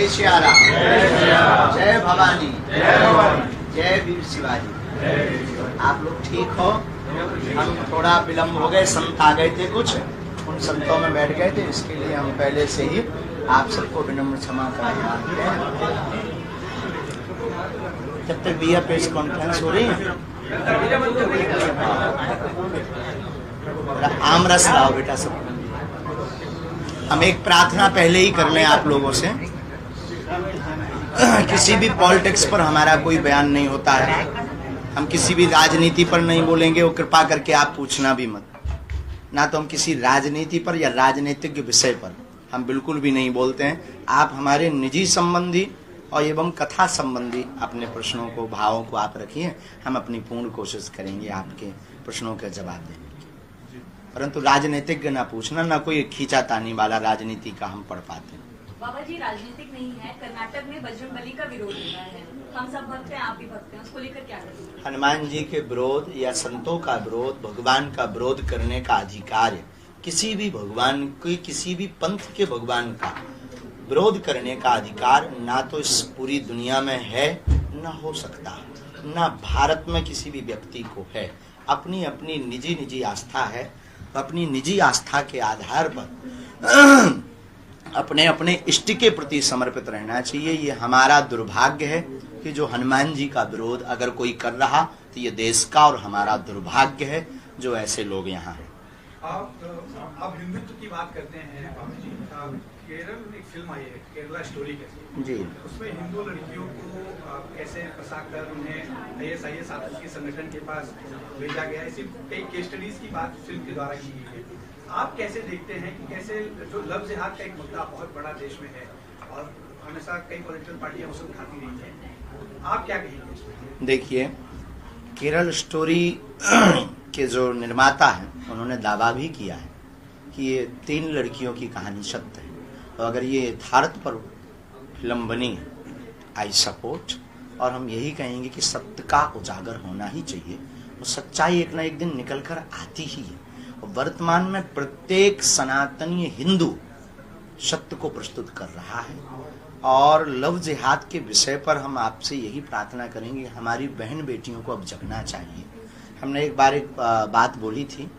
जय श्री राम, जय भवानी, जय वीर शिवाजी। आप लोग ठीक हो? हम थोड़ा विलम्ब हो गए, संत आ गए थे, कुछ उन संतों में बैठ गए थे, इसके लिए हम पहले से ही आप सबको विनम्र क्षमा कराते हैं। जब तक भैया प्रेस कॉन्फ्रेंस हो रही है, आमरस लाओ बेटा सब। हम एक प्रार्थना पहले ही कर लें आप लोगों से। किसी भी पॉलिटिक्स पर हमारा कोई बयान नहीं होता है, हम किसी भी राजनीति पर नहीं बोलेंगे, वो कृपा करके आप पूछना भी मत। ना तो हम किसी राजनीति पर या राजनीतिक विषय पर हम बिल्कुल भी नहीं बोलते हैं। आप हमारे निजी संबंधी और एवं कथा संबंधी अपने प्रश्नों को, भावों को आप रखिए, हम अपनी पूर्ण कोशिश करेंगे आपके प्रश्नों का जवाब देने की। परंतु राजनीतिक ना पूछना, ना कोई खींचातानी वाला राजनीति का हम पढ़ पाते हैं। बाबा जी राजनीतिक नहीं है, कर्नाटक में बजरंगबली का विरोध हुआ है, हम सब भक्त हैं, आप भी भक्त हैं, उसको लेकर क्या करेंगे? हनुमान जी के विरोध या संतों का विरोध, भगवान का विरोध करने का अधिकार है। किसी भी भगवान की, किसी भी पंथ के भगवान का विरोध करने का अधिकार ना तो इस पूरी दुनिया में है, ना हो सकता, ना भारत में किसी भी व्यक्ति को है। अपनी अपनी निजी आस्था है, अपनी निजी आस्था के आधार पर अपने अपने इष्ट के प्रति समर्पित रहना चाहिए। ये हमारा दुर्भाग्य है कि जो हनुमान जी का विरोध अगर कोई कर रहा तो ये देश का और हमारा दुर्भाग्य है जो ऐसे लोग यहाँ हैं। आप हिंदुत्व की बात करते हैं बाबा जी, केरल एक फिल्म आई है केरला स्टोरी कैसे जी, उसमें हिंदू लड़कियों को कैसे फंसाकर उन्हें IAS आतंकी संगठन के पास भेजा गया, ऐसी कई केस स्टडीज की बात फिल्म के द्वारा की गई है। आप कैसे देखते हैं कि कैसे जो लव जिहाद का एक मुद्दा बहुत बड़ा देश में है और हमेशा कई पॉलिटिकल पार्टियां उसे उठाती रही हैं, आप क्या कहेंगे? देखिए, केरल स्टोरी के जो निर्माता हैं उन्होंने दावा भी किया है कि ये 3 लड़कियों की कहानी सत्य है, और अगर ये यथार्थ पर फिल्म बनी, आई सपोर्ट। और हम यही कहेंगे कि सत्य का उजागर होना ही चाहिए, और सच्चाई एक ना एक दिन निकल कर आती ही है। और वर्तमान में प्रत्येक सनातनी हिंदू सत्य को प्रस्तुत कर रहा है। और लव जिहाद के विषय पर हम आपसे यही प्रार्थना करेंगे, हमारी बहन बेटियों को अब जगना चाहिए। हमने एक बार एक बात बोली थी,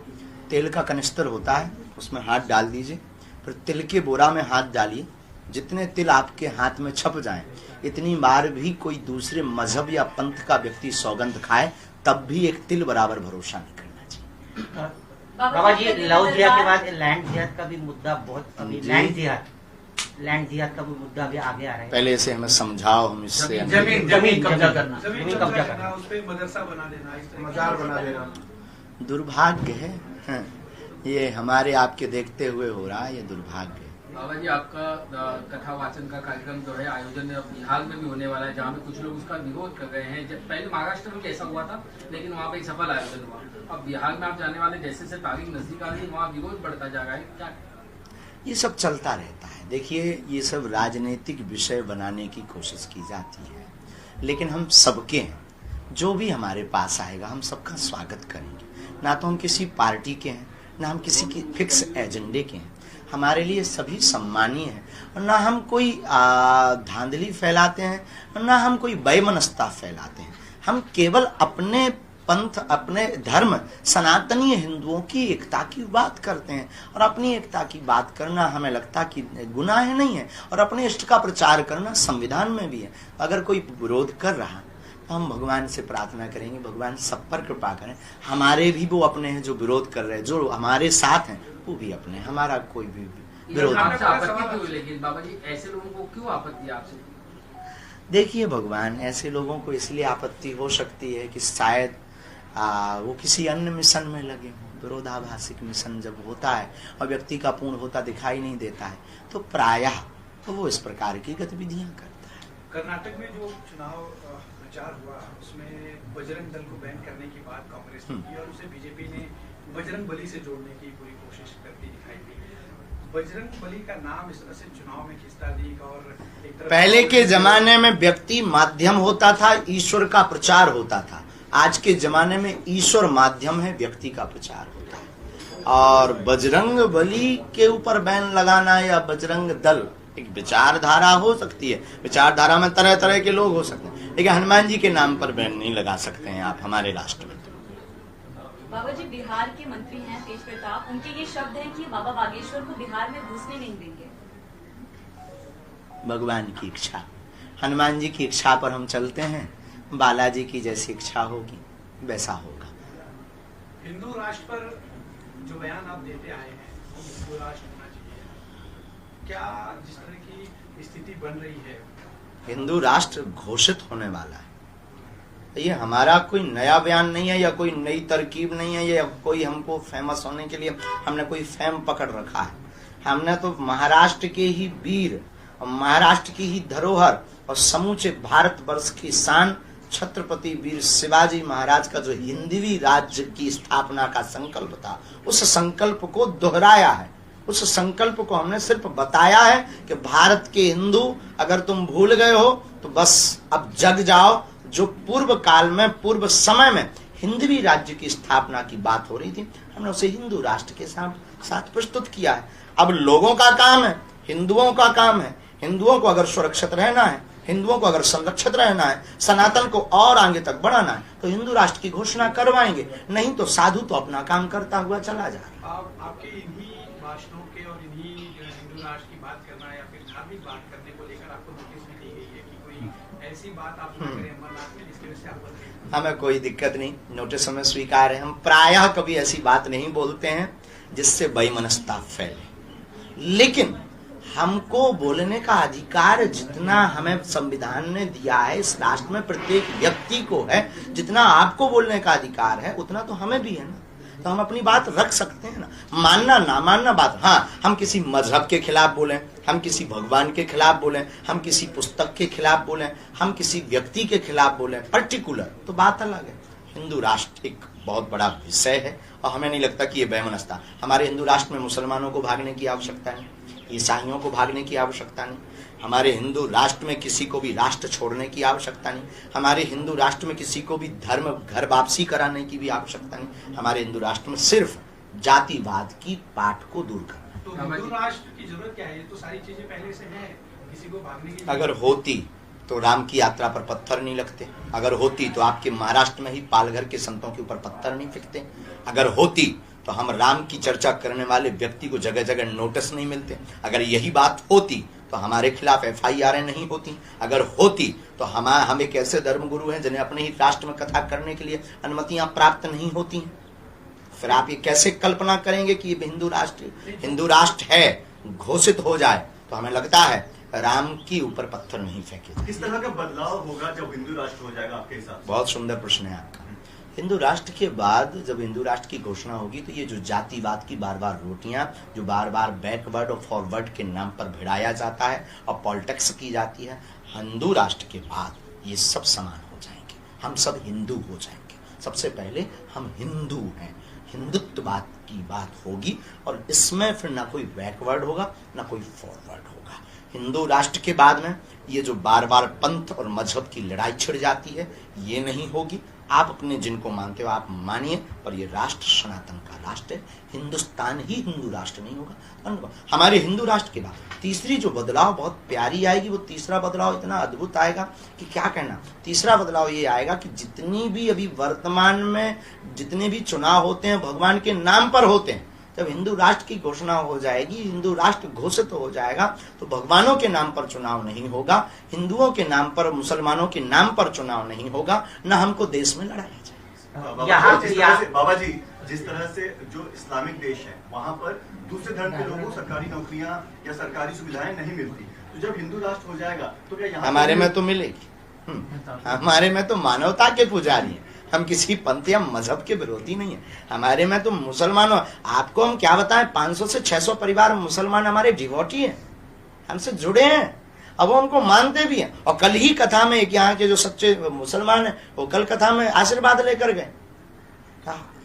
तेल का कनिस्तर होता है, उसमें हाथ डाल दीजिए, फिर तिल के बोरा में हाथ डालिए, जितने तिल आपके हाथ में छप जाएं, इतनी बार भी कोई दूसरे मजहब या पंथ का व्यक्ति सौगंध खाए तब भी एक तिल बराबर भरोसा नहीं करना चाहिए। बाबा जी, लव जिहाद के बाद लैंड जिहाद का भी मुद्दा बहुत, अभी लैंड जिहाद का भी मुद्दा भी आगे आ रहा है। पहले से हमें समझाओ, हम इससे जमीन कब्जा करना, उस पे मदरसा बना देना, मजार बना देना दुर्भाग्य है। ये हमारे आपके देखते हुए हो रहा है, ये दुर्भाग्य है। बाबा जी, आपका कथा वाचन का कार्यक्रम जो है आयोजन बिहार में भी होने वाला है, जहाँ पे कुछ लोग उसका विरोध कर रहे हैं। जब पहले महाराष्ट्र में ऐसा हुआ था, लेकिन वहाँ पे एक सफल आयोजन हुआ। अब बिहार में आप जाने वाले, जैसे जैसे तारीख नजदीक आ रही है, वहाँ विरोध बढ़ता जा रहा है, क्या? ये सब चलता रहता है। देखिए, ये सब राजनीतिक विषय बनाने की कोशिश की जाती है, लेकिन हम सबके हैं, जो भी हमारे पास आएगा हम सबका स्वागत करेंगे। ना तो हम किसी पार्टी के हैं, ना हम किसी की फिक्स एजेंडे के हैं। हमारे लिए सभी सम्मानीय हैं, और ना हम कोई धांधली फैलाते हैं, और ना हम कोई बेमनस्ता फैलाते हैं। हम केवल अपने पंथ, अपने धर्म, सनातनीय हिंदुओं की एकता की बात करते हैं, और अपनी एकता की बात करना हमें लगता कि गुनाह नहीं है, और अपने इष्ट का प्रचार करना संविधान में भी है। अगर कोई विरोध कर रहा तो हम भगवान से प्रार्थना करेंगे, भगवान सब पर कृपा करें। हमारे भी वो अपने हैं जो विरोध कर रहे हैं, जो हमारे साथ हैं वो भी अपने, हमारा कोई भी विरोध आपसे आपत्ति क्यों? लेकिन बाबा जी, ऐसे लोगों को क्यों आपत्ति आपसे? देखिए भगवान, ऐसे लोगों को इसलिए आपत्ति हो सकती है कि शायद वो किसी अन्य मिशन में लगे हों। विरोधाभासिक मिशन जब होता है और व्यक्ति का पूर्ण होता दिखाई नहीं देता है, तो प्रायः तो वो इस प्रकार की गतिविधियां करता है। कर्नाटक में जो चुनाव प्रचार हुआ, उसमें बजरंग दल को बैन करने की बात कांग्रेस ने की, और उसे बीजेपी ने बजरंग बली से जोड़ने की पूरी कोशिश करती दिखाई दी। बजरंग बली का नाम इस तरह से चुनाव में खिंचता दी, और एक तरफ पहले के जमाने में व्यक्ति माध्यम होता था, ईश्वर का प्रचार होता था। आज के जमाने में ईश्वर माध्यम है, व्यक्ति का प्रचार होता है। और बजरंग बली के ऊपर बैन लगाना या बजरंग दल एक विचारधारा हो सकती है, विचारधारा में तरह तरह के लोग हो सकते हैं, लेकिन हनुमान जी के नाम पर बैन नहीं लगा सकते हैं आप हमारे राष्ट्र में। बाबा जी बिहार के मंत्री हैं तेज प्रताप, उनके ये शब्द हैं कि बाबा बागेश्वर को बिहार में घुसने नहीं देंगे। भगवान की इच्छा, हनुमान जी की इच्छा पर हम चलते हैं, बालाजी की जैसी इच्छा होगी वैसा होगा। हिंदू राष्ट्र पर जो बयान आप देते आए हैं हिंदू राष्ट्र होना चाहिए, क्या जिस तरह की स्थिति बन रही है हिंदू राष्ट्र घोषित होने वाला है, ये हमारा कोई नया बयान नहीं है या कोई नई तरकीब नहीं है या कोई हमको फेमस होने के लिए हमने कोई फेम पकड़ रखा है। हमने तो महाराष्ट्र के ही वीर और महाराष्ट्र की ही धरोहर और समूचे भारतवर्ष की शान छत्रपति वीर शिवाजी महाराज का जो हिंदवी राज्य की स्थापना का संकल्प था, उस संकल्प को दोहराया है। उस संकल्प को हमने सिर्फ बताया है कि भारत के हिंदू अगर तुम भूल गए हो तो बस अब जग जाओ। जो पूर्व काल में पूर्व समय में हिंदवी राज्य की स्थापना की बात हो रही थी, हमने उसे हिंदू राष्ट्र के साथ प्रस्तुत किया है। अब लोगों का काम है, हिंदुओं का काम है, हिंदुओं को अगर सुरक्षित रहना है, हिंदुओं को अगर संरक्षित रहना है, सनातन को और आगे तक बढ़ाना है, तो हिंदू राष्ट्र की घोषणा करवाएंगे, नहीं तो साधु तो अपना काम करता हुआ चला जा रहा है। आपके इन्हीं भाषणों के और इन्हीं हिंदू राष्ट्र की बात करना या फिर धार्मिक बात करने को लेकर आपको नोटिस भी दी गई है कि कोई ऐसी बात आप ना करें अमरनाथ में जिसकी वजह से आप बदलें? हमें कोई दिक्कत नहीं, नोटिस हमें स्वीकार है। हम प्रायः कभी ऐसी बात नहीं बोलते हैं जिससे वैमनस्यता फैले, लेकिन हमको बोलने का अधिकार जितना हमें संविधान ने दिया है, इस राष्ट्र में प्रत्येक व्यक्ति को है, जितना आपको बोलने का अधिकार है उतना तो हमें भी है ना। तो हम अपनी बात रख सकते हैं ना, मानना ना मानना बात। हाँ, हम किसी मजहब के खिलाफ बोलें, हम किसी भगवान के खिलाफ बोलें, हम किसी पुस्तक के खिलाफ बोलें, हम किसी व्यक्ति के खिलाफ बोलें पर्टिकुलर, तो बात अलग है। हिंदू राष्ट्र एक बहुत बड़ा विषय है और हमें नहीं लगता कि ये वैमनस्यता। हमारे हिंदू राष्ट्र में मुसलमानों को भागने की आवश्यकता नहीं, ईसाइयों को भागने की आवश्यकता नहीं, हमारे हिंदू राष्ट्र में किसी को भी राष्ट्र छोड़ने की आवश्यकता नहीं, हमारे हिंदू राष्ट्र में किसी को भी धर्म घर वापसी कराने की भी आवश्यकता नहीं। हमारे हिंदू राष्ट्र में सिर्फ जातिवाद की पाठ को दूर करना। तो हिंदू राष्ट्र की जरूरत क्या है? ये तो सारी चीजें पहले से हैं, किसी को भागने की अगर होती तो राम की यात्रा पर पत्थर नहीं लगते, अगर होती तो आपके महाराष्ट्र में ही पालघर के संतों के ऊपर पत्थर नहीं फेंकते, अगर होती तो हम राम की चर्चा करने वाले व्यक्ति को जगह जगह नोटिस नहीं मिलते, अगर यही बात होती तो हमारे खिलाफ FIR नहीं होती, अगर होती तो हम एक ऐसे धर्मगुरु हैं जिन्हें अपने ही राष्ट्र में कथा करने के लिए अनुमतियां प्राप्त नहीं होती हैं। फिर आप ये कैसे कल्पना करेंगे कि ये हिंदू राष्ट्र है घोषित हो जाए तो हमें लगता है राम के ऊपर पत्थर नहीं फेंके। किस तरह का बदलाव होगा जब हिंदू राष्ट्र हो जाएगा आपके हिसाब से? बहुत सुंदर प्रश्न है आपका। हिंदू राष्ट्र के बाद जब हिंदू राष्ट्र की घोषणा होगी तो ये जो जातिवाद की बार बार रोटियां, जो बार बार बैकवर्ड और फॉरवर्ड के नाम पर भिड़ाया जाता है और पॉलिटिक्स की जाती है, हिंदू राष्ट्र के बाद ये सब समान हो जाएंगे, हम सब हिंदू हो जाएंगे। सबसे पहले हम हिंदू हैं, हिंदुत्ववाद की बात होगी और इसमें फिर ना कोई बैकवर्ड होगा ना कोई फॉरवर्ड होगा। हिंदू राष्ट्र के बाद में ये जो बार बार पंथ और मजहब की लड़ाई छिड़ जाती है ये नहीं होगी। आप अपने जिनको मानते हो आप मानिए, पर ये राष्ट्र सनातन का राष्ट्र है, हिंदुस्तान ही हिंदू राष्ट्र नहीं होगा। हमारे हिंदू राष्ट्र के बाद तीसरी जो बदलाव बहुत प्यारी आएगी, वो तीसरा बदलाव इतना अद्भुत आएगा कि क्या कहना। तीसरा बदलाव ये आएगा कि जितनी भी अभी वर्तमान में जितने भी चुनाव होते हैं भगवान के नाम पर होते हैं, जब हिंदू राष्ट्र की घोषणा हो जाएगी, हिंदू राष्ट्र घोषित हो जाएगा, तो भगवानों के नाम पर चुनाव नहीं होगा, हिंदुओं के नाम पर, मुसलमानों के नाम पर चुनाव नहीं होगा, न हमको देश में लड़ाया जाएगा। बाबा जी, जिस तरह से जो इस्लामिक देश है वहाँ पर दूसरे धर्म के लोगों को सरकारी नौकरियां या सरकारी सुविधाएं नहीं मिलती, तो जब हिंदू राष्ट्र हो जाएगा तो क्या यहाँ हमारे में तो मिलेगी। हमारे में तो मानवता के पुजारी हैं, हम किसी पंथ या मजहब के विरोधी नहीं है। हमारे में तो मुसलमानों, आपको हम क्या बताएं, 500 से 600 परिवार मुसलमान हमारे डिवोटी हैं, हमसे जुड़े हैं, अब वो उनको मानते भी हैं। और कल ही कथा में एक यहाँ के जो सच्चे मुसलमान हैं वो कल कथा में आशीर्वाद लेकर गए।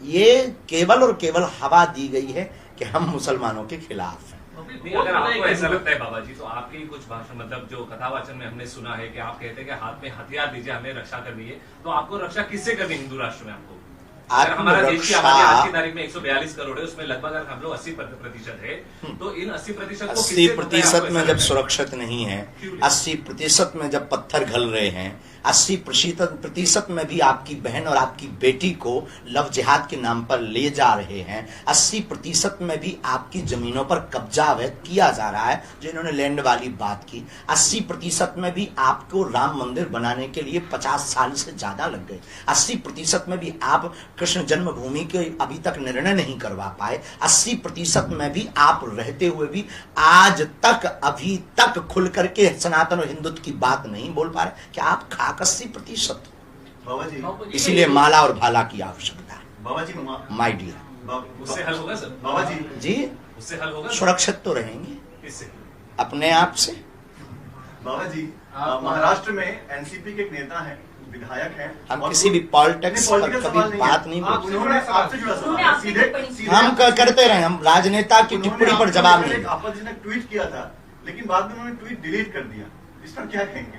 ये केवल और केवल हवा दी गई है कि हम मुसलमानों के खिलाफ हैं। नहीं, अगर आपको ऐसा लगता है बाबा जी, तो आपके ही कुछ भाषण, मतलब जो कथावाचन में हमने सुना है कि आप कहते हैं कि हाथ में हथियार दीजिए, हमें रक्षा करनी है, तो आपको रक्षा किससे करनी हिंदू राष्ट्र में? आपको अगर हमारा देश की आबादी आत्मरक्षा आज की तारीख में 142 करोड़ है, उसमें लगभग अगर हम लोग 80% है, तो इन 80% को 80% में जब सुरक्षित नहीं है, 80% में जब पत्थर घल रहे हैं, 80% में भी आपकी बहन और आपकी बेटी को लव जिहाद के नाम पर ले जा रहे हैं, 80% में भी आपकी जमीनों पर कब्जा अवैध किया जा रहा है, जो इन्होंने लैंड वाली बात की, 80% में भी आपको राम मंदिर बनाने के लिए 50 साल से ज्यादा लग गए, 80% में भी आप कृष्ण जन्मभूमि के अभी तक निर्णय नहीं करवा पाए, 80% में भी आप रहते हुए भी आज तक अभी तक खुल करके सनातन और हिंदुत्व की बात नहीं बोल पा रहे। क्या आप खाक 80%? बाबा जी, इसीलिए माला और भाला की आवश्यकता है। बाबा जी, माय डियर, उससे हल होगा सर? बाबा जी, उससे हल होगा? सुरक्षित तो रहेंगे इससे अपने आप से। बाबा जी, महाराष्ट्र में एनसीपी के एक नेता हैं, विधायक हैं, हम और किसी भी पॉलिटिक्स पर पॉलिटिकल कभी सवाल बात नहीं आप बोलते। उन्होंने आपसे जुड़ा उन्होंने सवाल आपकी सीधे टिप्पणी सीधे हम करते रहे, हम राजनेता की टिप्पणी पर जवाब नहीं। आपत्तिजनक ट्वीट किया था, लेकिन बाद में उन्होंने ट्वीट डिलीट कर दिया, इस पर क्या कहेंगे?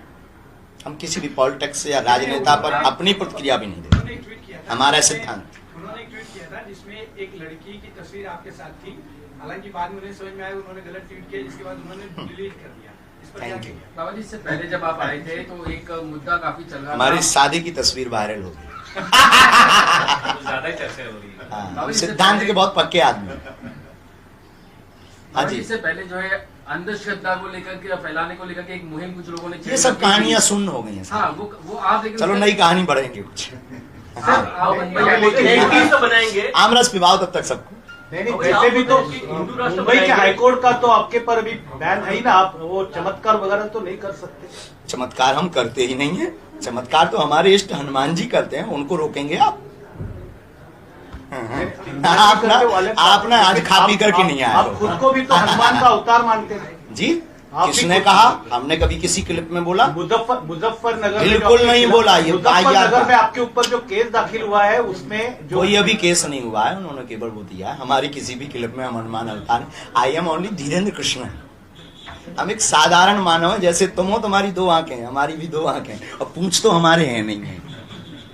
हम किसी भी पॉलिटिक्स या राजनेता पर अपनी प्रतिक्रिया भी नहीं देते, उन्होंने एक ट्वीट किया था, हमारा सिद्धांत। उन्होंने एक ट्वीट किया था जिसमें एक लड़की की तस्वीर आपके साथ थी, हालांकि बाद में उन्हें समझ में आया उन्होंने गलत ट्वीट किया, जिसके बाद उन्होंने डिलीट कर दिया। इस पर क्या Thank you. कहेंगे? बाबा जी, इससे पहले जब आप आए थे तो एक मुद्दा काफी चल रहा हमारी था। शादी की तस्वीर वायरल हो गई। कुछ ज्यादा ही चर्चा हो रही है। हाँ, सिद्धांत के बहुत पक्के आदमी। हाँ जी, इससे पहले जो है अंधश्रद्धा को लेकर के फैलाने को लेकर के एक मुहिम कुछ लोगों ने ये सब कहानियां सुन हो गई हैं हाँ, साहब। वो आप लेकिन चलो नई कहानी बढ़ेंगे कुछ। तो बनाएंगे। आमरस पिवाओ तब तक सबको। नहीं, वैसे भी तो मुंबई के हाईकोर्ट का तो आपके पर अभी बैन है ही ना, आप वो चमत्कार वगैरह तो नहीं कर सकते। चमत्कार हम करते ही नहीं है, चमत्कार तो हमारे इष्ट हनुमान जी करते हैं, उनको रोकेंगे आप? आप ना आज खा पी करके नहीं आए आप हो। खुद को भी तो हनुमान का अवतार मानते हैं जी, आप किसने भी- कहा? हमने कभी किसी क्लिप में बोला? मुजफ्फरनगर में बिल्कुल जो नहीं आपके बोला, ये मुजफ्फरनगर वाहियात में आपके ऊपर जो केस दाखिल हुआ है उसमें जो कोई अभी केस नहीं हुआ है, उन्होंने केवल वो दिया है। हमारी किसी भी क्लिप में हम हनुमान अवतार, I am only Dhirendra Krishna. हम एक साधारण मानव है, जैसे तुम हो, तुम्हारी दो आंखें हैं, हमारी भी दो आंखें हैं, और पूंछ तो हमारे हैं नहीं है,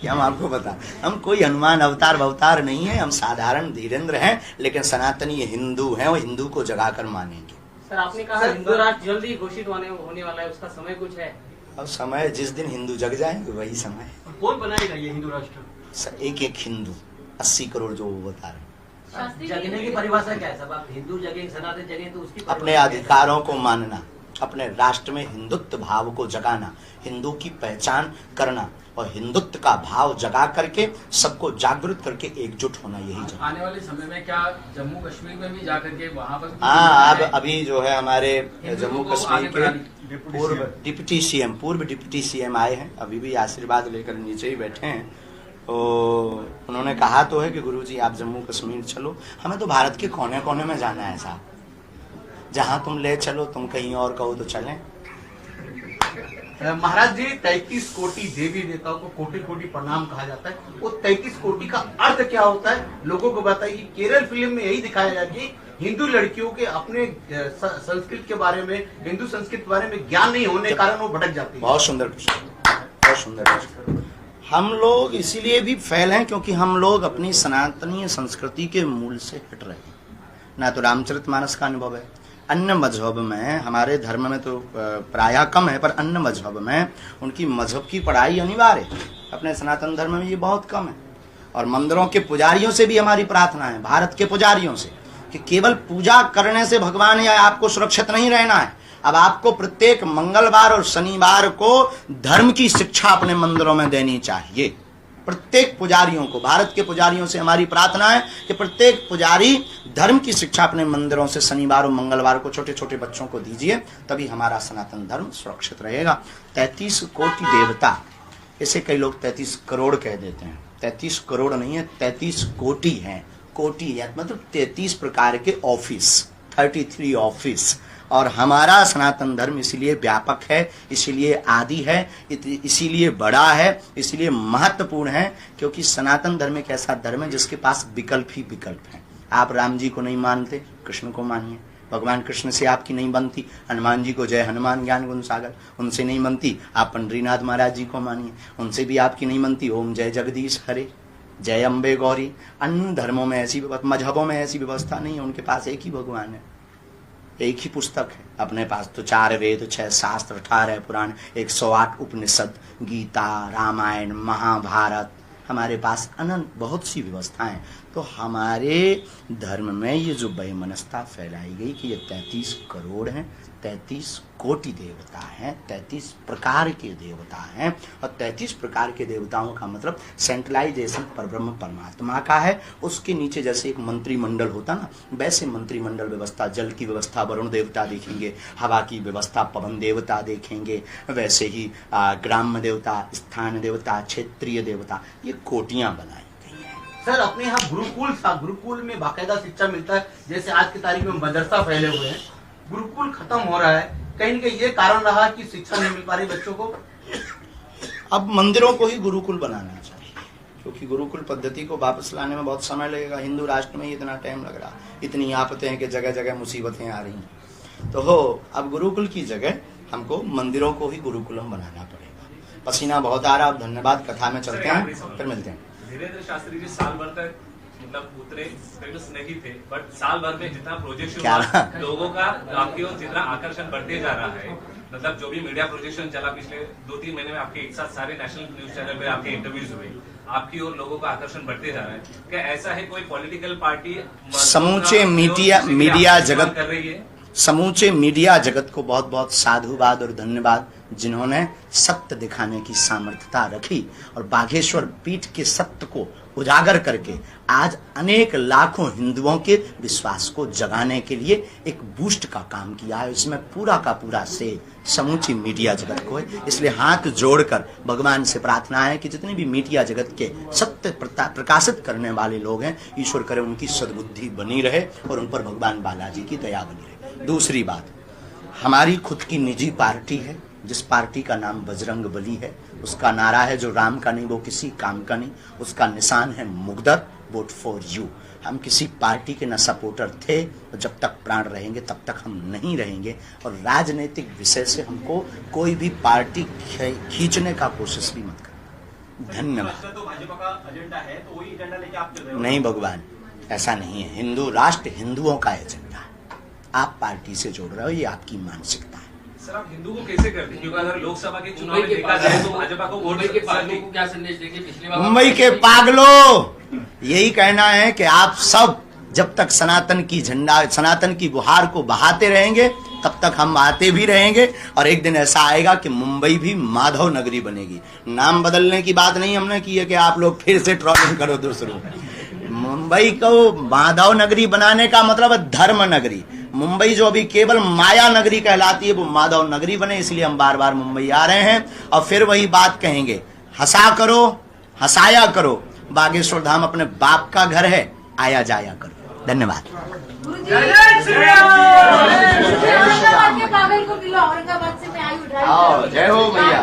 ये हम आपको बता। हम कोई हनुमान अवतार नहीं है, हम साधारण धीरेन्द्र हैं, लेकिन सनातनी हिंदू हैं, और हिंदू को जगाकर मानेंगे। सर, आपने कहा हिंदू राष्ट्र जल्द ही घोषित होने वाला है, उसका समय कुछ है? अब समय जिस दिन हिंदू जग जाएंगे वही समय है। कौन बनाएगा ये हिंदू राष्ट्र? एक एक हिंदू 80 करोड़ जो वो बता रहे हैं। जगने की परिभाषा क्या है सब? आप हिंदू जगह सनातन जगह तो उसकी अपने अधिकारों को मानना, अपने राष्ट्र में हिंदुत्व भाव को जगाना, हिंदू की पहचान करना और हिंदुत्व का भाव जगा करके सबको जागृत करके एकजुट होना, यही जगह। आने वाले समय में क्या जम्मू कश्मीर में भी जाकर के वहाँ पर हाँ, अब अभी जो है हमारे हिंदू जम्मू को कश्मीर आगे के बढ़ाने- पूर्व डिप्टी सीएम आए हैं, अभी भी आशीर्वाद लेकर नीचे ही बैठे हैं। तो उन्होंने कहा तो है कि गुरुजी आप जम्मू कश्मीर चलो, हमें तो भारत के कोने कोने में जाना है साहब, जहां तुम ले चलो, तुम कहीं और कहो तो चलें। महाराज जी, 33 कोटि देवी देवताओं को कोटि कोटि प्रणाम कहा जाता है, वो 33 कोटि का अर्थ क्या होता है लोगों को बताइए। केरल फिल्म में यही दिखाया गया कि हिंदू लड़कियों के अपने संस्कृत के बारे में, हिंदू संस्कृत के बारे में ज्ञान नहीं होने के कारण वो भटक जाती है। बहुत सुंदर प्रश्न, बहुत सुंदर प्रश्न। हम लोग इसीलिए भी फेल हैं क्योंकि हम लोग अपनी सनातनीय संस्कृति के मूल से हट रहे हैं। ना तो रामचरितमानस का अनुभव है, अन्य मजहब में, हमारे धर्म में तो प्रायः कम है, पर अन्य मजहब में उनकी मजहब की पढ़ाई अनिवार्य है। अपने सनातन धर्म में ये बहुत कम है। और मंदिरों के पुजारियों से भी हमारी प्रार्थना है, भारत के पुजारियों से, कि केवल पूजा करने से भगवान या आपको सुरक्षित नहीं रहना है। अब आपको प्रत्येक मंगलवार और शनिवार को धर्म की शिक्षा अपने मंदिरों में देनी चाहिए। प्रत्येक पुजारियों को, भारत के पुजारियों से हमारी प्रार्थना है कि प्रत्येक पुजारी धर्म की शिक्षा अपने मंदिरों से शनिवार और मंगलवार को छोटे छोटे बच्चों को दीजिए, तभी हमारा सनातन धर्म सुरक्षित रहेगा। 33 कोटि देवता, इसे कई लोग 33 करोड़ कह देते हैं। 33 करोड़ नहीं है, 33 कोटि है। कोटि है मतलब 33 प्रकार के ऑफिस, 33 ऑफिस। और हमारा सनातन धर्म इसीलिए व्यापक है, इसीलिए आदि है, इसीलिए बड़ा है, इसीलिए महत्वपूर्ण है, क्योंकि सनातन धर्म एक ऐसा धर्म है जिसके पास विकल्प ही विकल्प है। आप राम जी को नहीं मानते, कृष्ण को मानिए। भगवान कृष्ण से आपकी नहीं बनती, हनुमान जी को जय हनुमान ज्ञान गुण सागर, उनसे नहीं बनती, आप पंडरीनाथ महाराज जी को मानिए। उनसे भी आपकी नहीं बनती, ओम जय जगदीश हरे। जय अम्बे गौरी। अन्य धर्मों में ऐसी मजहबों में ऐसी व्यवस्था नहीं है, उनके पास एक ही भगवान है, एक ही पुस्तक है। अपने पास तो 4 वेद, 6 शास्त्र, 18 पुराण, 108 उपनिषद, गीता, रामायण, महाभारत, हमारे पास अनंत बहुत सी व्यवस्थाएं। तो हमारे धर्म में ये जो वैमनस्यता फैलाई गई कि ये 33 करोड़ हैं, 33 कोटि देवता हैं, 33 प्रकार के देवता हैं, और 33 प्रकार के देवताओं का मतलब सेंट्रलाइजेशन परब्रह्म परमात्मा का है। उसके नीचे जैसे एक मंत्रिमंडल होता ना, वैसे मंत्रिमंडल व्यवस्था, जल की व्यवस्था वरुण देवता देखेंगे, हवा की व्यवस्था पवन देवता देखेंगे, वैसे ही ग्राम्य देवता, स्थान देवता, क्षेत्रीय देवता, ये कोटियां बनाई गई हैं। सर अपने यहाँ गुरुकुल था, गुरुकुल में बाकायदा शिक्षा मिलता है, जैसे आज की तारीख में मदरसा फैले हुए हैं, गुरुकुल खत्म हो रहा है, कहीं न कहीं ये कारण रहा कि शिक्षा नहीं मिल पा रही बच्चों को। अब मंदिरों को ही गुरुकुल बनाना चाहिए, क्योंकि गुरुकुल पद्धति को वापस लाने में बहुत समय लगेगा। हिंदू राष्ट्र में ही इतना टाइम लग रहा, इतनी आफतें हैं कि जगह जगह मुसीबतें आ रही हैं। तो अब गुरुकुल की जगह हमको मंदिरों को ही गुरुकुलम बनाना पड़ेगा। पसीना बहुत आ रहा। अब धन्यवाद, कथा में चलते हैं, फिर मिलते हैं। धीरेन्द्र शास्त्री जी साल भर तक मतलब उतरे फेमस नहीं थे, बट साल भर में जितना प्रोजेक्शन हुआ, लोगों का आपकी ओर जितना आकर्षण बढ़ते जा रहा है, मतलब जो भी मीडिया प्रोजेक्शन चला पिछले 2-3 महीने में, आपके एक साथ सारे नेशनल न्यूज चैनल पे आपके इंटरव्यूज हुए, आपकी ओर लोगों का आकर्षण बढ़ते जा रहा है। क्या ऐसा है कोई पॉलिटिकल पार्टी समूचे मीडिया जगत कर रही है? समूचे मीडिया जगत को बहुत बहुत साधुवाद और धन्यवाद, जिन्होंने सत्य दिखाने की सामर्थ्यता रखी और बाघेश्वर पीठ के सत्य को उजागर करके आज अनेक लाखों हिंदुओं के विश्वास को जगाने के लिए एक बूस्ट का काम किया है। इसमें पूरा का पूरा से समूची मीडिया जगत को है। इसलिए हाथ जोड़कर भगवान से प्रार्थना है कि जितने भी मीडिया जगत के सत्य प्रकाशित करने वाले लोग हैं, ईश्वर करे उनकी सद्बुद्धि बनी रहे और उन पर भगवान बालाजी की दया बनी रहे। दूसरी बात, हमारी खुद की निजी पार्टी है, जिस पार्टी का नाम बजरंग बली है। उसका नारा है जो राम का नहीं वो किसी काम का नहीं, उसका निशान है मुगदर, वोट फॉर यू। हम किसी पार्टी के न सपोर्टर थे, और जब तक प्राण रहेंगे तब तक हम नहीं रहेंगे। और राजनीतिक विषय से हमको कोई भी पार्टी खींचने का कोशिश भी मत करें। धन्यवाद। तो भाजपा का एजेंडा है, तो वही एजेंडा लेके आप चल रहे हो? नहीं भगवान, ऐसा नहीं है। हिंदू राष्ट्र हिंदुओं का एजेंडा है। आप पार्टी से जोड़ रहे हो, ये आपकी मानसिकता है। सर आप हिंदू को कैसे करते हैं? क्योंकि अगर लोकसभा के चुनाव में देखा जाए तो भाजपा को वोट के पागलों को क्या संदेश देंगे? पिछली बार मुंबई के पागलों, यही कहना है कि आप सब जब तक सनातन की बुहार को बहाते रहेंगे तब तक हम आते भी रहेंगे, और एक दिन ऐसा आएगा कि मुंबई भी माधव नगरी बनेगी। नाम बदलने की बात नहीं हमने की है कि आप लोग फिर से ट्रोलिंग करो दूसरों। मुंबई को माधव नगरी बनाने का मतलब है धर्म नगरी। मुंबई जो अभी केवल माया नगरी कहलाती है वो माधव नगरी बने, इसलिए हम बार बार मुंबई आ रहे हैं। और फिर वही बात कहेंगे, हंसा करो, हंसाया करो, बागेश्वर धाम अपने बाप का घर है, आया जाया करो। धन्यवाद। जय हो भैया।